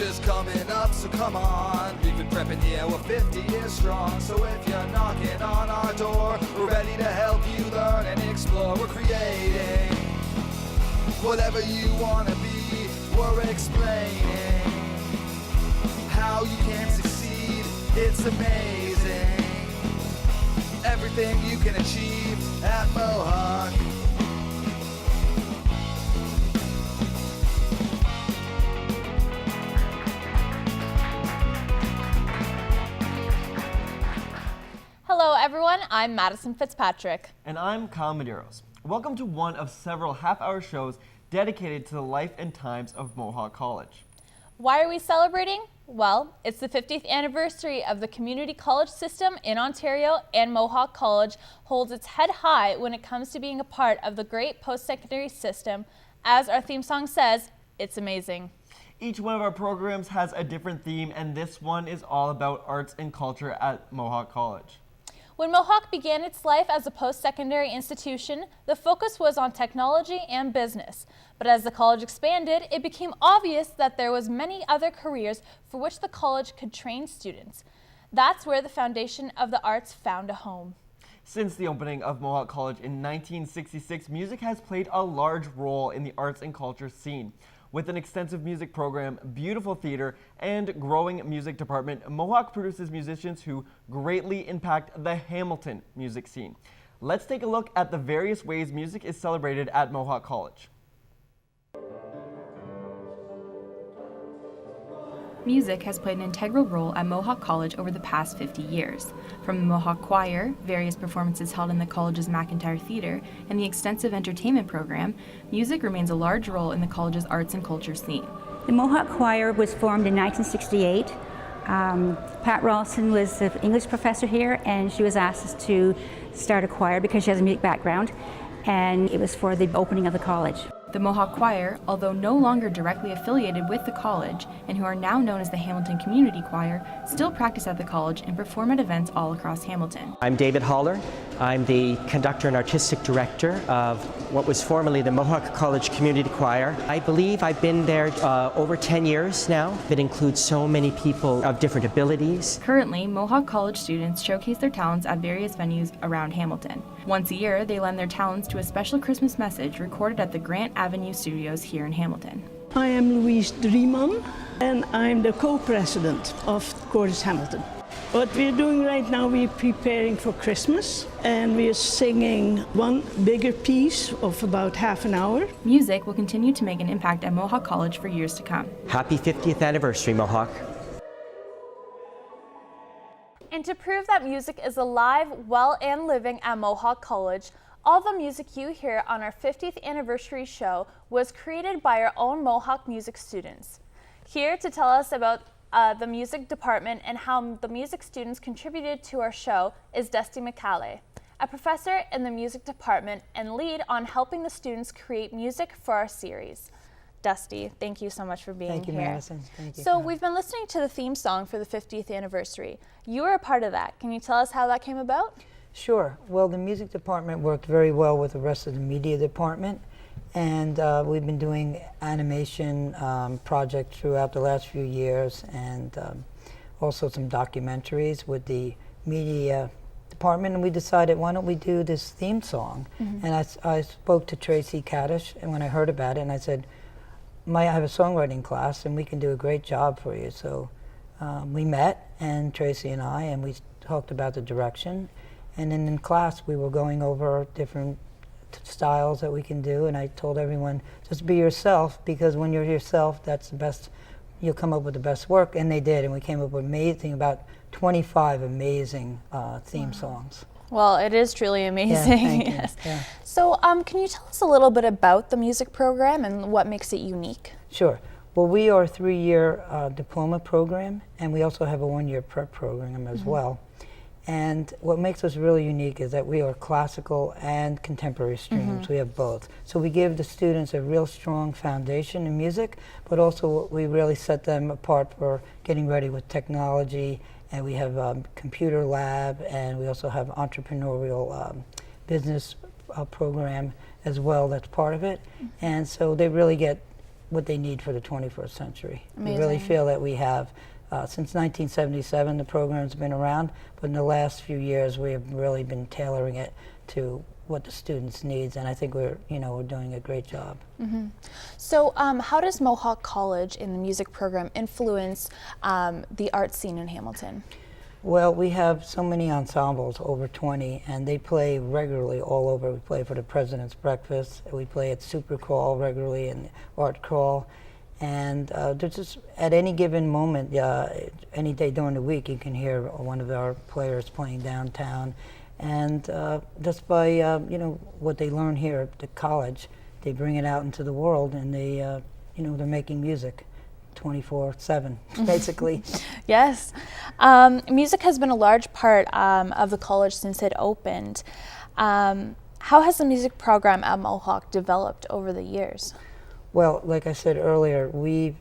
Winter's coming up, so come on. We've been prepping, yeah, we're 50 years strong. So if you're knocking on our door, we're ready to help you learn and explore. We're creating whatever you want to be. We're explaining how you can succeed. It's amazing everything you can achieve at Mohawk. Hello everyone, I'm Madison Fitzpatrick. And I'm Kyle Medeiros. Welcome to one of several half-hour shows dedicated to the life and times of Mohawk College. Why are we celebrating? Well, it's the 50th anniversary of the community college system in Ontario, and Mohawk College holds its head high when it comes to being a part of the great post-secondary system. As our theme song says, it's amazing. Each one of our programs has a different theme, and this one is all about arts and culture at Mohawk College. When Mohawk began its life as a post-secondary institution, the focus was on technology and business. But as the college expanded, it became obvious that there was many other careers for which the college could train students. That's where the foundation of the arts found a home. Since the opening of Mohawk College in 1966, music has played a large role in the arts and culture scene. With an extensive music program, beautiful theater, and growing music department, Mohawk produces musicians who greatly impact the Hamilton music scene. Let's take a look at the various ways music is celebrated at Mohawk College. Music has played an integral role at Mohawk College over the past 50 years. From the Mohawk Choir, various performances held in the college's McIntyre Theatre, and the extensive entertainment program, music remains a large role in the college's arts and culture scene. The Mohawk Choir was formed in 1968. Pat Ralston was the English professor here, and she was asked to start a choir because she has a music background, and it was for the opening of the college. The Mohawk Choir, although no longer directly affiliated with the college, and who are now known as the Hamilton Community Choir, still practice at the college and perform at events all across Hamilton. I'm David Haller. I'm the conductor and artistic director of what was formerly the Mohawk College Community Choir. I believe I've been there over 10 years now. That includes so many people of different abilities. Currently, Mohawk College students showcase their talents at various venues around Hamilton. Once a year, they lend their talents to a special Christmas message recorded at the Grant Avenue Studios here in Hamilton. I am Louise Drieman, and I'm the co-president of Chorus Hamilton. What we're doing right now, we're preparing for Christmas, and we're singing one bigger piece of about half an hour. Music will continue to make an impact at Mohawk College for years to come. Happy 50th anniversary, Mohawk. And to prove that music is alive, well, and living at Mohawk College, all the music you hear on our 50th anniversary show was created by our own Mohawk music students. Here to tell us about the music department and how the music students contributed to our show is Dusty McCalley, a professor in the music department and lead on helping the students create music for our series. Dusty, thank you so much for being here. Thank you, Madison. Thank you. So we've been listening to the theme song for the 50th anniversary. You were a part of that. Can you tell us how that came about? Sure. Well, the music department worked very well with the rest of the media department, and we've been doing animation projects throughout the last few years, and also some documentaries with the media department, and we decided, why don't we do this theme song? Mm-hmm. And I spoke to Tracy Kaddish, and when I heard about it, and I said, I have a songwriting class, and we can do a great job for you. So we met, and Tracy and I, and we talked about the direction. And then in class, we were going over different styles that we can do, and I told everyone, just be yourself, because when you're yourself, that's the best, you'll come up with the best work, and they did, and we came up with about 25 amazing theme songs. Well, it is truly amazing. Yeah, thank you. Yes. Yeah. So can you tell us a little bit about the music program and what makes it unique? Sure. Well, we are a 3-year diploma program, and we also have a 1-year prep program as well. And what makes us really unique is that we are classical and contemporary streams. We have both. So we give the students a real strong foundation in music, but also we really set them apart for getting ready with technology. And we have a computer lab, and we also have entrepreneurial business program as well that's part of it. And so they really get what they need for the 21st century. Amazing. We really feel that we have, since 1977, the program's been around, but in the last few years, we have really been tailoring it to what the students needs, and I think we're doing a great job. So how does Mohawk College in the music program influence the art scene in Hamilton? Well, we have so many ensembles, over 20, and they play regularly all over. We play for the President's Breakfast, we play at Super Crawl regularly and Art Crawl, and there's just, at any given moment, any day during the week, you can hear one of our players playing downtown. And just by what they learn here at the college, they bring it out into the world, and they're making music 24/7, basically. Yes. Music has been a large part of the college since it opened. How has the music program at Mohawk developed over the years? Well, like I said earlier, we've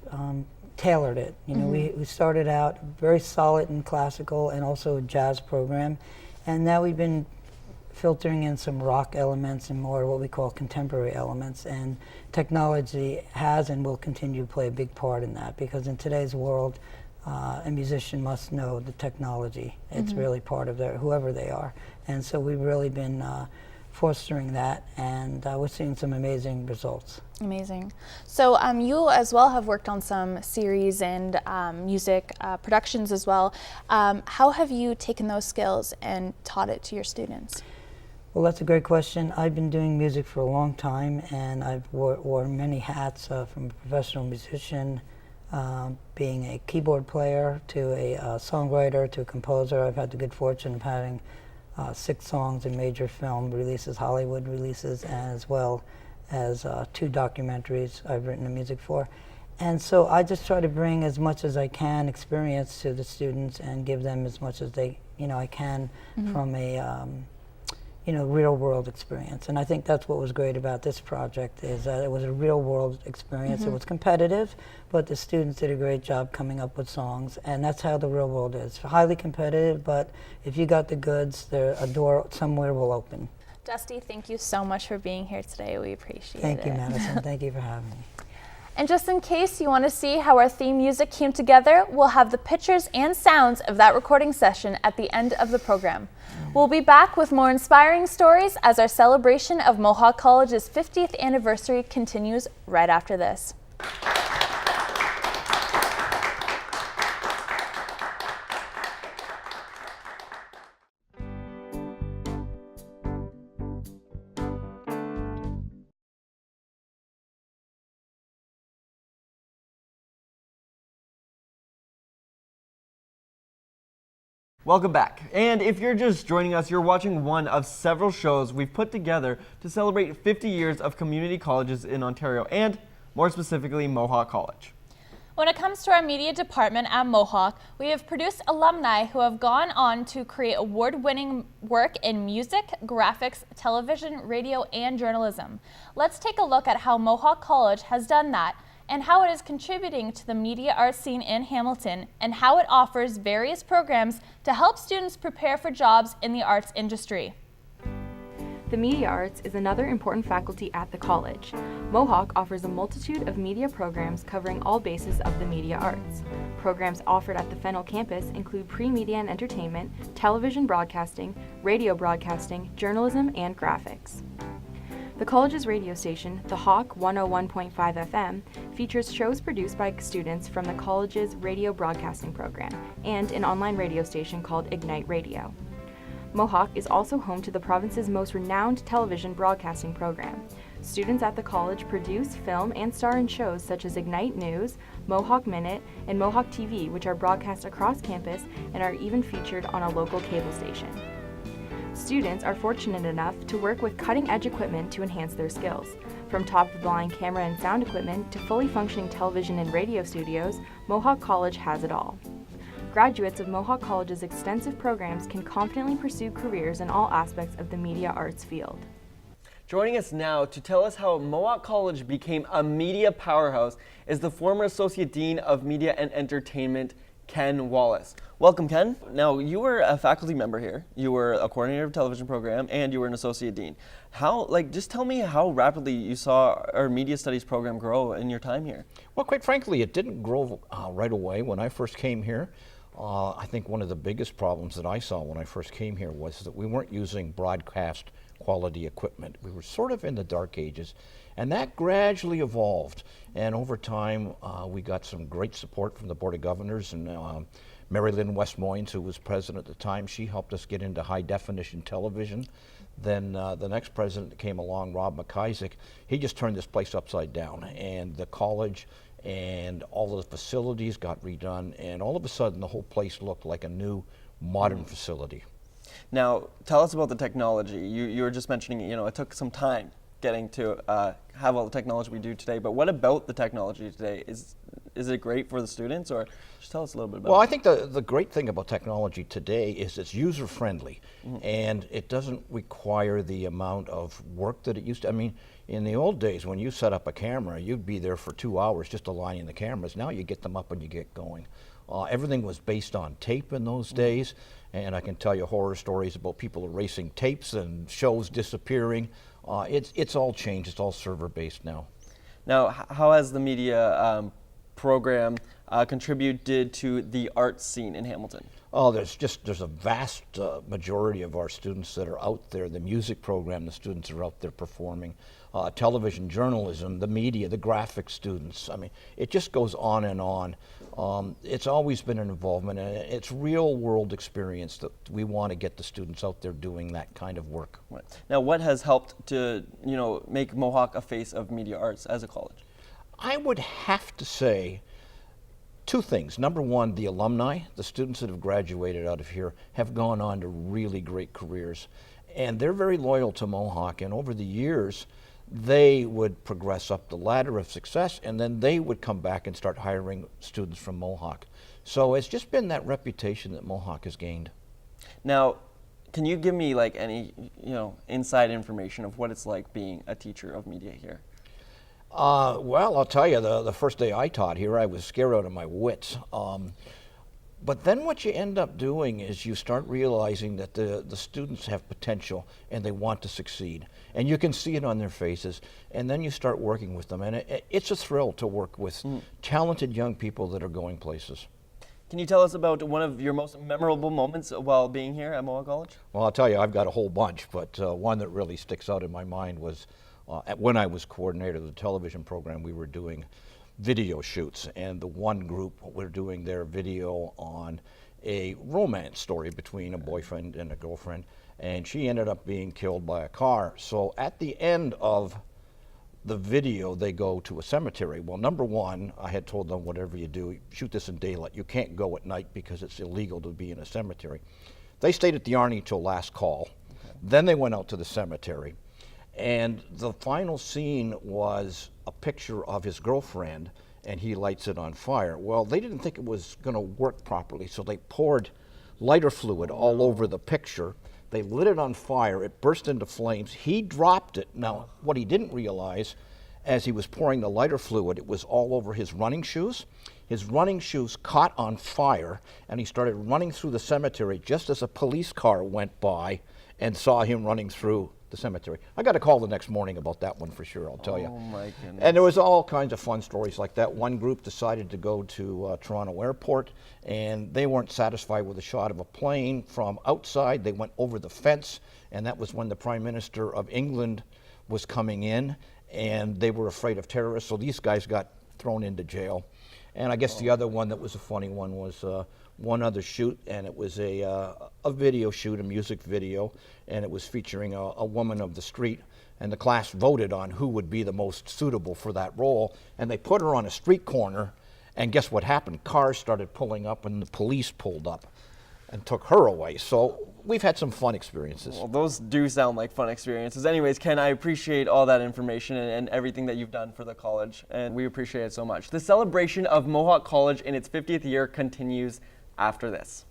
tailored it. We started out very solid in classical and also a jazz program, and now we've been filtering in some rock elements and more what we call contemporary elements, and technology has and will continue to play a big part in that, because in today's world, a musician must know the technology. It's really part of whoever they are, and so we've really been fostering that, and we're seeing some amazing results. Amazing. So you as well have worked on some series and music productions as well. How have you taken those skills and taught it to your students? Well, that's a great question. I've been doing music for a long time, and I've worn many hats, from a professional musician, being a keyboard player, to a songwriter, to a composer. I've had the good fortune of having 6 songs in major film releases, Hollywood releases, as well as 2 documentaries I've written the music for. And so I just try to bring as much as I can experience to the students and give them as much as I can from a real world experience. And I think that's what was great about this project, is that it was a real world experience. It was competitive, but the students did a great job coming up with songs, and that's how the real world is. Highly competitive, but if you got the goods, a door somewhere will open. Dusty, thank you so much for being here today. We appreciate it. Thank you, Madison. Thank you for having me. And just in case you want to see how our theme music came together, we'll have the pictures and sounds of that recording session at the end of the program. We'll be back with more inspiring stories as our celebration of Mohawk College's 50th anniversary continues right after this. Welcome back. And if you're just joining us, you're watching one of several shows we've put together to celebrate 50 years of community colleges in Ontario, and more specifically, Mohawk College. When it comes to our media department at Mohawk, we have produced alumni who have gone on to create award-winning work in music, graphics, television, radio, and journalism. Let's take a look at how Mohawk College has done that, and how it is contributing to the media art scene in Hamilton, and how it offers various programs to help students prepare for jobs in the arts industry. The media arts is another important faculty at the college. Mohawk offers a multitude of media programs covering all bases of the media arts. Programs offered at the Fennell campus include pre-media and entertainment, television broadcasting, radio broadcasting, journalism, and graphics. The college's radio station, the Hawk 101.5 FM, features shows produced by students from the college's radio broadcasting program and an online radio station called Ignite Radio. Mohawk is also home to the province's most renowned television broadcasting program. Students at the college produce, film, and star in shows such as Ignite News, Mohawk Minute, and Mohawk TV, which are broadcast across campus and are even featured on a local cable station. Students are fortunate enough to work with cutting-edge equipment to enhance their skills. From top-of-the-line camera and sound equipment to fully functioning television and radio studios, Mohawk College has it all. Graduates of Mohawk College's extensive programs can confidently pursue careers in all aspects of the media arts field. Joining us now to tell us how Mohawk College became a media powerhouse is the former Associate Dean of Media and Entertainment, Ken Wallace. Welcome, Ken. Now, you were a faculty member here, you were a coordinator of television program, and you were an associate dean. Just tell me how rapidly you saw our media studies program grow in your time here. Well, quite frankly, it didn't grow right away. When I first came here, I think one of the biggest problems that I saw when I first came here was that we weren't using broadcast quality equipment. We were sort of in the dark ages, and that gradually evolved. And over time, we got some great support from the Board of Governors, and Mary Lynn Westmoynes, who was president at the time, she helped us get into high definition television. Then the next president that came along, Rob McIsaac, he just turned this place upside down, and the college and all of the facilities got redone, and all of a sudden the whole place looked like a new modern facility. Now, tell us about the technology. You were just mentioning, it took some time getting to have all the technology we do today, but what about the technology today? Is it great for the students, or just tell us a little bit about it? Well, I think the great thing about technology today is it's user-friendly, and it doesn't require the amount of work that it used to. I mean, in the old days, when you set up a camera, you'd be there for 2 hours just aligning the cameras. Now you get them up and you get going. Everything was based on tape in those days, and I can tell you horror stories about people erasing tapes and shows disappearing. It's all changed. It's all server-based now. Now, how has the media program contributed to the arts scene in Hamilton? Oh, there's a vast majority of our students that are out there. The music program, the students are out there performing. Television, journalism, the media, the graphics students. I mean, it just goes on and on. It's always been an involvement, and it's real world experience that we want to get the students out there doing that kind of work. Right. Now, what has helped to make Mohawk a face of media arts as a college? I would have to say two things. Number one, the alumni, the students that have graduated out of here, have gone on to really great careers. And they're very loyal to Mohawk, and over the years, they would progress up the ladder of success, and then they would come back and start hiring students from Mohawk. So it's just been that reputation that Mohawk has gained. Now, can you give me any inside information of what it's like being a teacher of media here? Well, I'll tell you, the first day I taught here, I was scared out of my wits. But then what you end up doing is you start realizing that the students have potential and they want to succeed. And you can see it on their faces. And then you start working with them. And it's a thrill to work with talented young people that are going places. Can you tell us about one of your most memorable moments while being here at Mohawk College? Well, I'll tell you, I've got a whole bunch, but one that really sticks out in my mind was when I was coordinator of the television program, we were doing video shoots, and the one group were doing their video on a romance story between a boyfriend and a girlfriend, and she ended up being killed by a car. So at the end of the video, they go to a cemetery. Well, number one, I had told them, whatever you do, shoot this in daylight. You can't go at night because it's illegal to be in a cemetery. They stayed at the Arnie till last call. Okay. Then they went out to the cemetery. And the final scene was a picture of his girlfriend, and he lights it on fire. Well, they didn't think it was going to work properly, so they poured lighter fluid all over the picture. They lit it on fire. It burst into flames. He dropped it. Now, what he didn't realize, as he was pouring the lighter fluid, it was all over his running shoes. His running shoes caught on fire, and he started running through the cemetery just as a police car went by and saw him running through the cemetery. I got a call the next morning about that one for sure, I'll tell you. Oh my goodness. And there was all kinds of fun stories like that. One group decided to go to Toronto Airport, and they weren't satisfied with a shot of a plane from outside. They went over the fence, and that was when the Prime Minister of England was coming in, and they were afraid of terrorists, so these guys got thrown into jail. And I guess the other one that was a funny one was one other shoot, and it was a video shoot, a music video, and it was featuring a woman of the street, and the class voted on who would be the most suitable for that role, and they put her on a street corner, and guess what happened? Cars started pulling up, and the police pulled up and took her away. So we've had some fun experiences. Well, those do sound like fun experiences. Anyways, Ken, I appreciate all that information and everything that you've done for the college, and we appreciate it so much. The celebration of Mohawk College in its 50th year continues after this.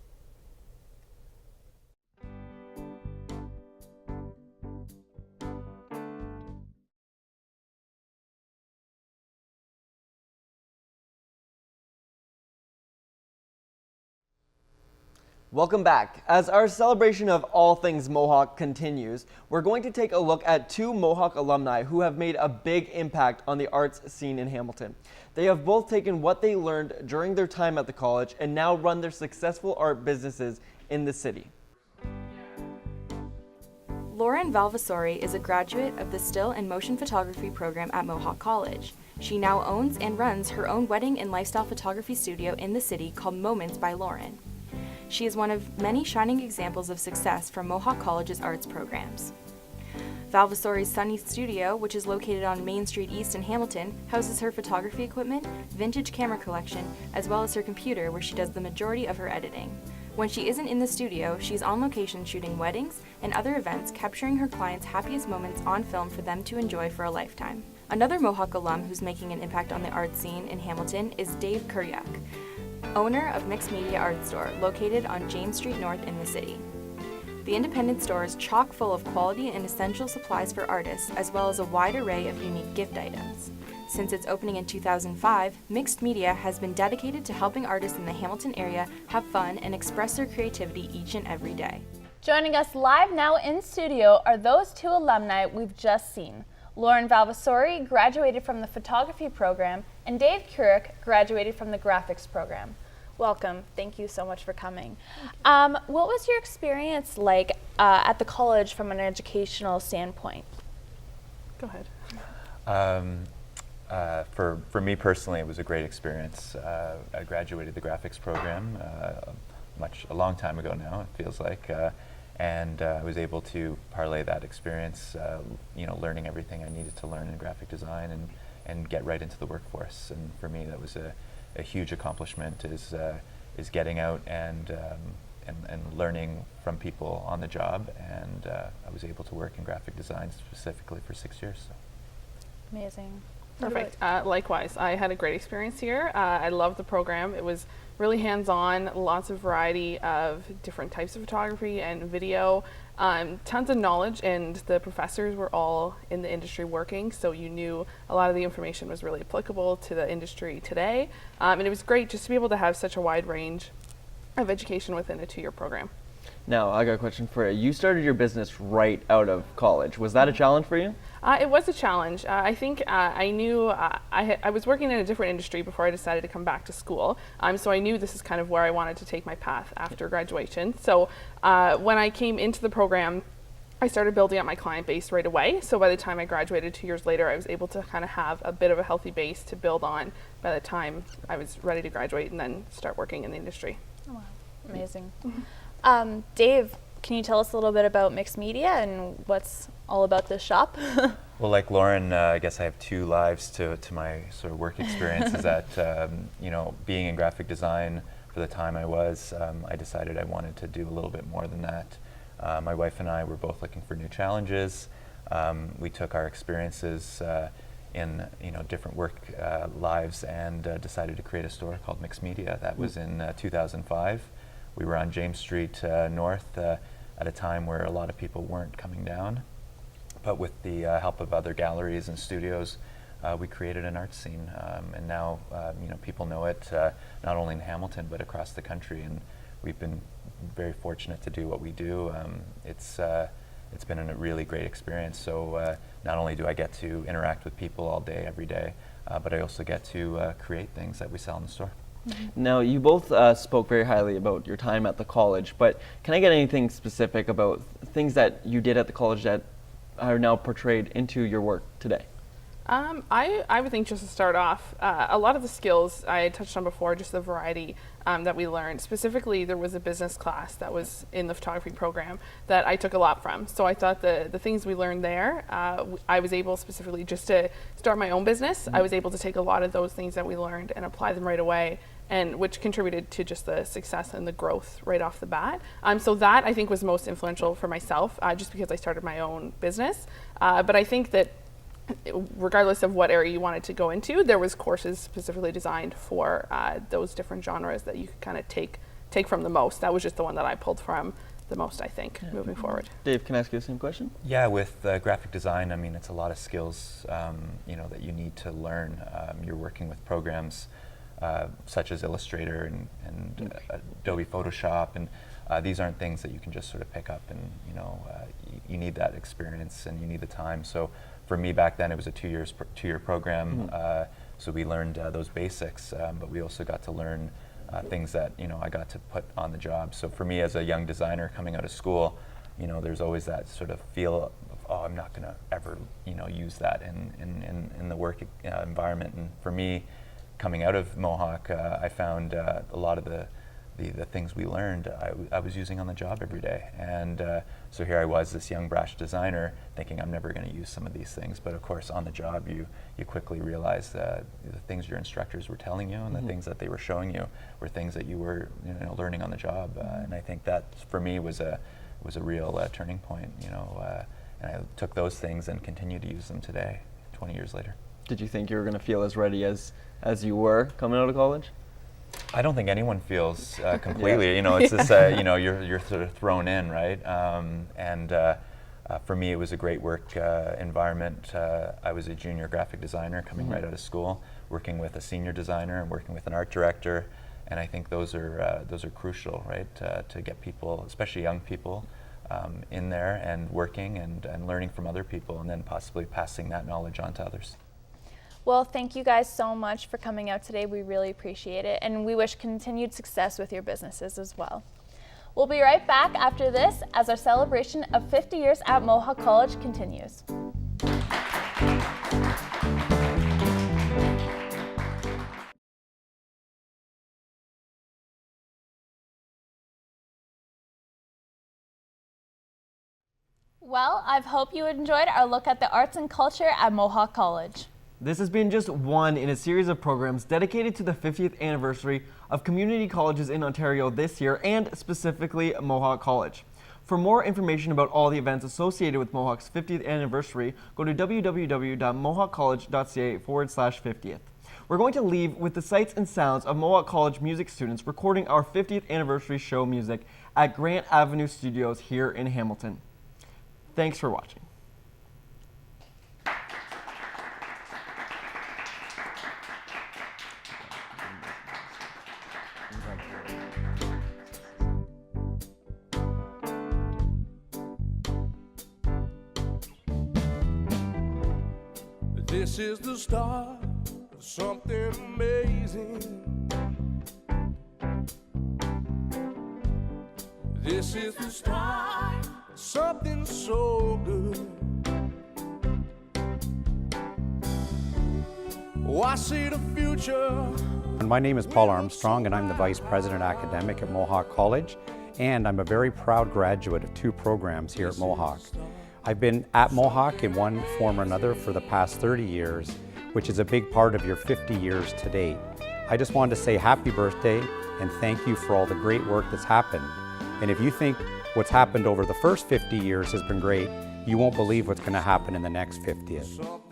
Welcome back. As our celebration of all things Mohawk continues, we're going to take a look at two Mohawk alumni who have made a big impact on the arts scene in Hamilton. They have both taken what they learned during their time at the college and now run their successful art businesses in the city. Lauren Valvasori is a graduate of the Still and Motion Photography program at Mohawk College. She now owns and runs her own wedding and lifestyle photography studio in the city called Moments by Lauren. She is one of many shining examples of success from Mohawk College's arts programs. Valvasori's Sunny Studio, which is located on Main Street East in Hamilton, houses her photography equipment, vintage camera collection, as well as her computer where she does the majority of her editing. When she isn't in the studio, she's on location shooting weddings and other events, capturing her clients' happiest moments on film for them to enjoy for a lifetime. Another Mohawk alum who's making an impact on the art scene in Hamilton is Dave Kuryuk, owner of Mixed Media Art Store, located on James Street North in the city. The independent store is chock full of quality and essential supplies for artists, as well as a wide array of unique gift items. Since its opening in 2005, Mixed Media has been dedicated to helping artists in the Hamilton area have fun and express their creativity each and every day. Joining us live now in studio are those two alumni we've just seen. Lauren Valvasori graduated from the photography program, and Dave Kuryuk graduated from the graphics program. Welcome. Thank you so much for coming. What was your experience like at the college from an educational standpoint? Go ahead. For me personally, it was a great experience. I graduated the graphics program a long time ago now, it feels like, and I was able to parlay that experience, learning everything I needed to learn in graphic design and get right into the workforce. And for me, that was a huge accomplishment, is getting out and learning from people on the job. And I was able to work in graphic design specifically for 6 years. So. Amazing. Perfect. Likewise, I had a great experience here. I loved the program. It was really hands-on, lots of variety of different types of photography and video, tons of knowledge, and the professors were all in the industry working, so you knew a lot of the information was really applicable to the industry today. And it was great just to be able to have such a wide range of education within a 2-year program. Now, I got a question for you. You started your business right out of college. Was that a challenge for you? It was a challenge. I think I knew I was working in a different industry before I decided to come back to school. So I knew this is kind of where I wanted to take my path after graduation. So when I came into the program, I started building up my client base right away. So by the time I graduated 2 years later, I was able to kind of have a bit of a healthy base to build on by the time I was ready to graduate and then start working in the industry. Oh, wow. Amazing. Dave, can you tell us a little bit about Mixed Media and what's all about this shop? Well, like Lauren, I guess I have two lives to my sort of work experience. Is that being in graphic design for the time I was, I decided I wanted to do a little bit more than that. My wife and I were both looking for new challenges. We took our experiences in different work lives and decided to create a store called Mixed Media. That was in 2005. We were on James Street North at a time where a lot of people weren't coming down. But with the help of other galleries and studios, we created an art scene. And now people know it not only in Hamilton but across the country. And we've been very fortunate to do what we do. It's been a really great experience. So not only do I get to interact with people all day, every day, but I also get to create things that we sell in the store. Now, you both spoke very highly about your time at the college, but can I get anything specific about things that you did at the college that are now portrayed into your work today? I would think just to start off, a lot of the skills I had touched on before, just the variety that we learned. Specifically, there was a business class that was in the photography program that I took a lot from. So I thought the things we learned there, I was able specifically just to start my own business. I was able to take a lot of those things that we learned and apply them right away, and which contributed to just the success and the growth right off the bat. So that I think was most influential for myself, just because I started my own business. But I think that regardless of what area you wanted to go into, there was courses specifically designed for those different genres that you could kind of take from the most. That was just the one that I pulled from the most, I think, moving forward. Dave, can I ask you the same question? Yeah, with graphic design, I mean, it's a lot of skills that you need to learn. You're working with programs such as Illustrator and Adobe Photoshop and these aren't things that you can just sort of pick up, and you need that experience and you need the time. So for me back then, it was a two-year program. So we learned those basics, but we also got to learn things that I got to put on the job. So for me as a young designer coming out of school, there's always that sort of feel of, oh, I'm not going to ever use that in the work environment. And for me, coming out of Mohawk, I found a lot of the things we learned I was using on the job every day. And so here I was, this young brash designer, thinking I'm never going to use some of these things. But of course, on the job, you quickly realize the things your instructors were telling you and the things that they were showing you were things that you were learning on the job. And I think that for me was a real turning point. And I took those things and continue to use them today, 20 years later. Did you think you were going to feel as ready as you were coming out of college? I don't think anyone feels completely. It's just you're sort of thrown in, right? For me, it was a great work environment. I was a junior graphic designer coming right out of school, working with a senior designer and working with an art director, and I think those are crucial, right? To get people, especially young people, in there and working and learning from other people, and then possibly passing that knowledge on to others. Well, thank you guys so much for coming out today. We really appreciate it, and we wish continued success with your businesses as well. We'll be right back after this as our celebration of 50 years at Mohawk College continues. Well, I hope you enjoyed our look at the arts and culture at Mohawk College. This has been just one in a series of programs dedicated to the 50th anniversary of community colleges in Ontario this year, and specifically Mohawk College. For more information about all the events associated with Mohawk's 50th anniversary, go to www.mohawkcollege.ca/50th. We're going to leave with the sights and sounds of Mohawk College music students recording our 50th anniversary show music at Grant Avenue Studios here in Hamilton. Thanks for watching. This is the start of something amazing. This is the start of something so good. Oh, I see the future. My name is Paul Armstrong, and I'm the Vice President Academic at Mohawk College, and I'm a very proud graduate of 2 programs here at Mohawk. I've been at Mohawk in one form or another for the past 30 years, which is a big part of your 50 years to date. I just wanted to say happy birthday and thank you for all the great work that's happened. And if you think what's happened over the first 50 years has been great, you won't believe what's going to happen in the next 50th.